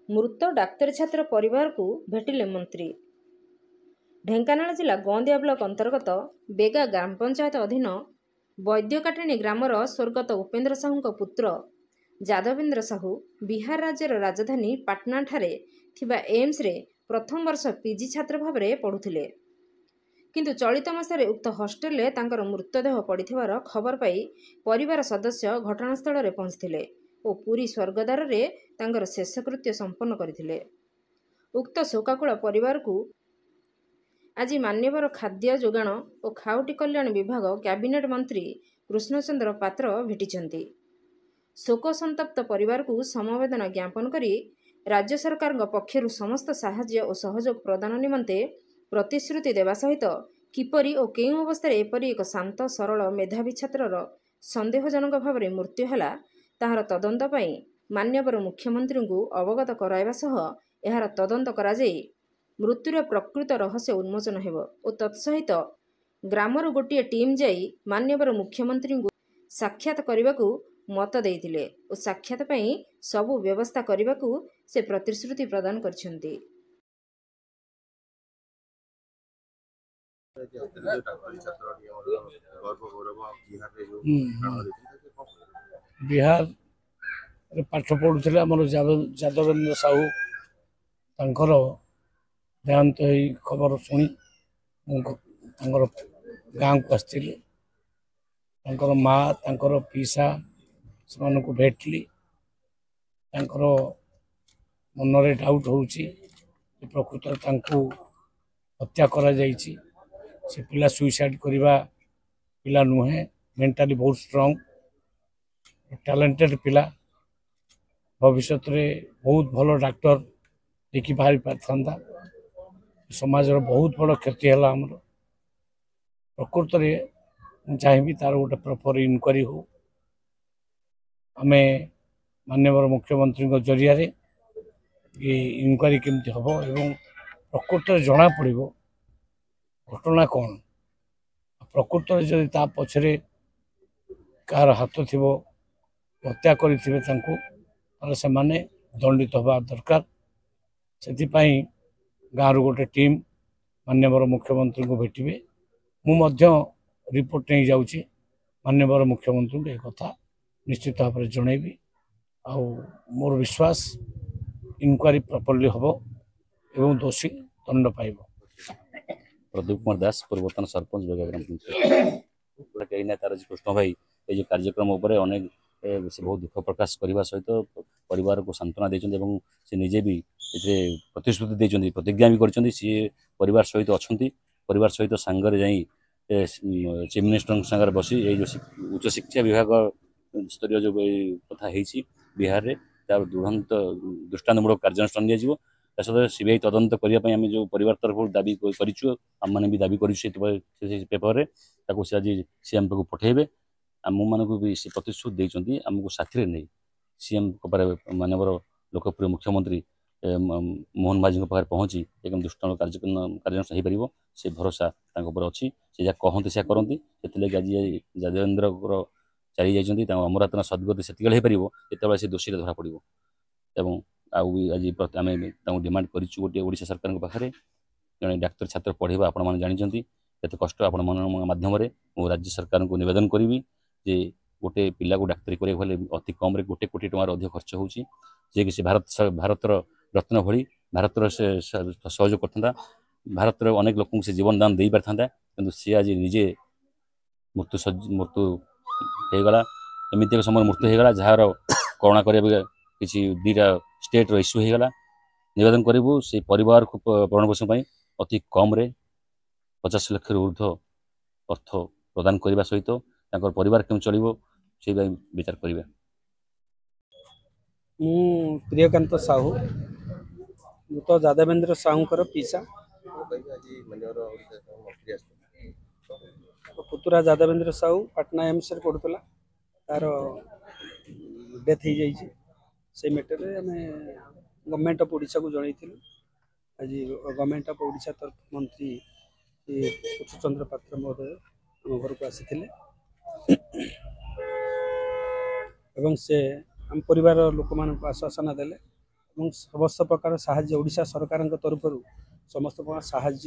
मृत डाक्तरी छात्र परिवार को भेटिले मंत्री। ढेंकानाल जिला गोंदिया ब्लॉक अंतर्गत बेगा ग्राम पंचायत अधीन वैद्यकाटिणी ग्रामर स्वर्गत उपेन्द्र साहू पुत्र जादवेन्द्र साहू बिहार राज्यर राजधानी पाटना ठारे थिबा एम्स रे प्रथम वर्ष पीजी छात्र भाव पढ़ुथिले। किंतु चलित मासरे उक्त हॉस्टेल रे तांकर मृतदेह पड़िथिबार खबर पाई परिवार सदस्य घटनास्थल रे पहुंचथिले और पूरी स्वर्गद्वार रे तांकर शेषकृत्य संपन्न करथिले। उक्त शोकाकुल परिवार को आज मान्यवर खाद्य जोगाण और खाउटी कल्याण विभाग कैबिनेट मंत्री कृष्णचंद्र पात्र भेटिछंती। शोक संतप्त परिवार को समवेदना ज्ञापन करी राज्य सरकार पक्षर समस्त साहाय्य और सहयोग प्रदान निमंते प्रतिश्रुति देवा सहित किपरि और केउ अवस्था एपरि एक शांत सरल मेधावी छात्रर संदेहजनक भाव में मृत्यु है ताहार तदंत पाई मान्यवर मुख्यमंत्री को अवगत कराइबा सह एहार तदंत करा जाई मृत्युर प्रकृत रहस्य उन्मोचन हेब और तत्सहित ग्रामर गोटे टीम जाई मान्यवर मुख्यमंत्री को साक्षात करने को मत देइथिले और साक्षात पाई सबु व्यवस्था करने को से प्रतिश्रुति प्रदान करछंती। बिहार पाठ पढ़ुले आम जादवेन्द्र साहू तांकर देहांत खबर शुणी गाँव को आसती माँ तांकर पीसा से भेटली मनरे डाउट हो प्रकृत हत्या करा जाइछि। से पिला सुइसाइड करवा पिला नुहे मेंटाली बहुत स्ट्रांग टैलेंटेड पिला भविष्य में बहुत भल डॉक्टर देखी बाहरी पारथा समाज बहुत बड़ क्षति है आमर प्रकृत में चाहिए तार गोटे प्रॉपर इनक्वारी हो आम माननीय मुख्यमंत्री जरिया इनक्वारी केमती हम एवं प्रकृत जना पड़ घटना कौन प्रकृत में जदि ता पछरे कार हाथ थी हत्या करें से माने दंडित हवा दरकार से गाँव गोटे टीम माननीय मुख्यमंत्री को भेटे मुझे रिपोर्ट नहीं जाऊँगी माननीय मुख्यमंत्री को एक कथा निश्चित भाव में जनइबी आ मोर विश्वास इनक्वारी प्रॉपर्ली हम एवं दोषी दंड पाइब। प्रदीप कुमार दास पूर्वतन सरपंच बेगाग्राम पंचायत कहीं ना तार कृष्ण भाई ये कार्यक्रम उपर अनेक से बहुत दुख प्रकाश करने सहित परिवार को सांत्वना देते से निजे भी प्रतिश्रुति देते प्रतिज्ञा भी कर परिवार सहित अच्छा परिवार सहित सांगरे जाई चीफ मिनिस्टर सांगे बसी ये जो उच्च शिक्षा विभाग स्तरीय जो कथा बिहार में तार दृष्टान्तमूलक कार्यानुष्ठान दिज्व सहित सीबीआई तदंत करने आम जो परिवार तरफ दाबी आम मैंने भी दाबी करेपर से आज सीएम पाक पठेबे आम मानक भी से प्रतिश्रुति देते आमको साथी नहीं सीएम मानवर लोकप्रिय मुख्यमंत्री मोहन माझी पाखे पहुँची एकदम दृष्टांत कार्यानुष्ठान हो पार से भरोसा अच्छी से जहाँ कहते से करती से आज जादवेन्द्र चली जाइए अमरातना सद्गति से जिते से दोषी धरा पड़ो एवं आज आम डिमांड कर गोटे ओडिशा सरकार पाखे जड़े डाक्तर छात्र पढ़ेगा आपण मैंने जानते केते कष्ट आपण माध्यम राज्य सरकार को निवेदन करी जे गोटे पिला को डाक्तरी करें अति कम गोटे कोटी टकर अधिक खर्च होची जे कि भारतर रत्न भली भारतर से सहयोग करता भारतर अनेक लोक से जीवन दान दे पारता कि सी आज निजे मृत्यु होगला एमती एक समय मृत्यु होगला जार करुणा करा कि दीटा स्टेट इश्यू होगला निवेदन करूँ से परिवार को भरण पोषण अति कम 50 लाख ऊर्ध्व अर्थ प्रदान करने सहित परिवार क्यों चलो से विचार करेंगे। प्रियकांत साहू मृत जादवेन्द्र साहूकर पीसा पुतुरा जादवेन्द्र साहू पाटना एम्स पढ़ुला तार डेथ हो जाइए से मैटर आम गवर्नमेंट ऑफ ओडिशा को जनइलु आज गवर्नमेंट ऑफ ओडिशा तरफ मंत्री कृष्णचंद्र पात्र महोदय आम घर को आसी एवं से आम परिवार लोक मान आश्वासन देले ଏବଂ ସମସ୍ତ ପ୍ରକାର ସାହାଯ୍ୟ ଓଡ଼ିଶା ସରକାରଙ୍କ ତରଫରୁ ସମସ୍ତ ପ୍ରକାର ସାହାଯ୍ୟ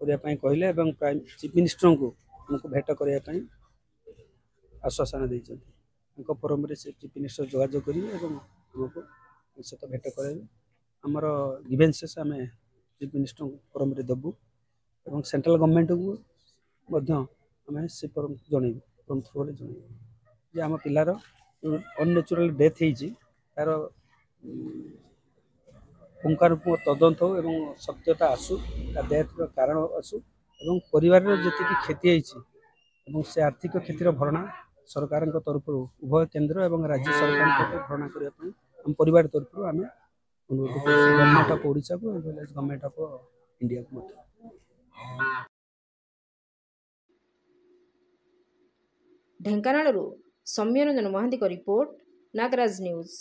କରିବା ପାଇଁ କହିଲେ ଏବଂ ଚିଫ୍ ମିନିଷ୍ଟରଙ୍କୁ ଆମକୁ ଭେଟ କରିବା ପାଇଁ ଆଶ୍ୱାସନା ଦେଇଛନ୍ତି। ତାଙ୍କ ଫୋରମରେ ସେ ଚିଫ୍ ମିନିଷ୍ଟର ଯୋଗାଯୋଗ କରିବେ ଏବଂ ଆମକୁ ସହିତ ଭେଟ କରାଇବେ। ଆମର ଗ୍ରିଭେନ୍ସେସ୍ ଆମେ ଚିଫ୍ ମିନିଷ୍ଟରଙ୍କୁ ଫୋରମରେ ଦେବୁ ଏବଂ ସେଣ୍ଟ୍ରାଲ ଗଭର୍ଣ୍ଣମେଣ୍ଟକୁ ମଧ୍ୟ ଆମେ ସେ ଫୋରମ ଜଣେଇବୁ, ଫୋରମ ଥ୍ରୁରେ ଜଣେଇବୁ ଯେ ଆମ ପିଲାର ଅନନ୍ୟାଚୁରାଲ ଡେଥ୍ ହେଇଛି, ତାର ପୁଙ୍ଖାନୁପୁଙ୍ଖ ତଦନ୍ତ ହଉ ଏବଂ ସତ୍ୟତା ଆସୁ, ତା ଡେଥ୍ର କାରଣ ଆସୁ ଏବଂ ପରିବାରର ଯେତିକି କ୍ଷତି ହେଇଛି ଏବଂ ସେ ଆର୍ଥିକ କ୍ଷତିର ଭରଣା ସରକାରଙ୍କ ତରଫରୁ ଉଭୟ କେନ୍ଦ୍ର ଏବଂ ରାଜ୍ୟ ସରକାରଙ୍କ ତରଫରୁ ଭରଣା କରିବା ପାଇଁ ଆମ ପରିବାର ତରଫରୁ ଆମେ ଅନୁରୋଧ କରୁଛୁ ଗଭର୍ଣ୍ଣମେଣ୍ଟ ଅଫ୍ ଓଡ଼ିଶାକୁ ଏବଂ ଗଭର୍ଣ୍ଣମେଣ୍ଟ ଅଫ୍ ଇଣ୍ଡିଆକୁ ମଧ୍ୟ। ଢେଙ୍କାନାଳରୁ ସୌମ୍ୟରଞ୍ଜନ ମହାନ୍ତିଙ୍କ ରିପୋର୍ଟ, ନାଗରାଜ ନ୍ୟୁଜ୍।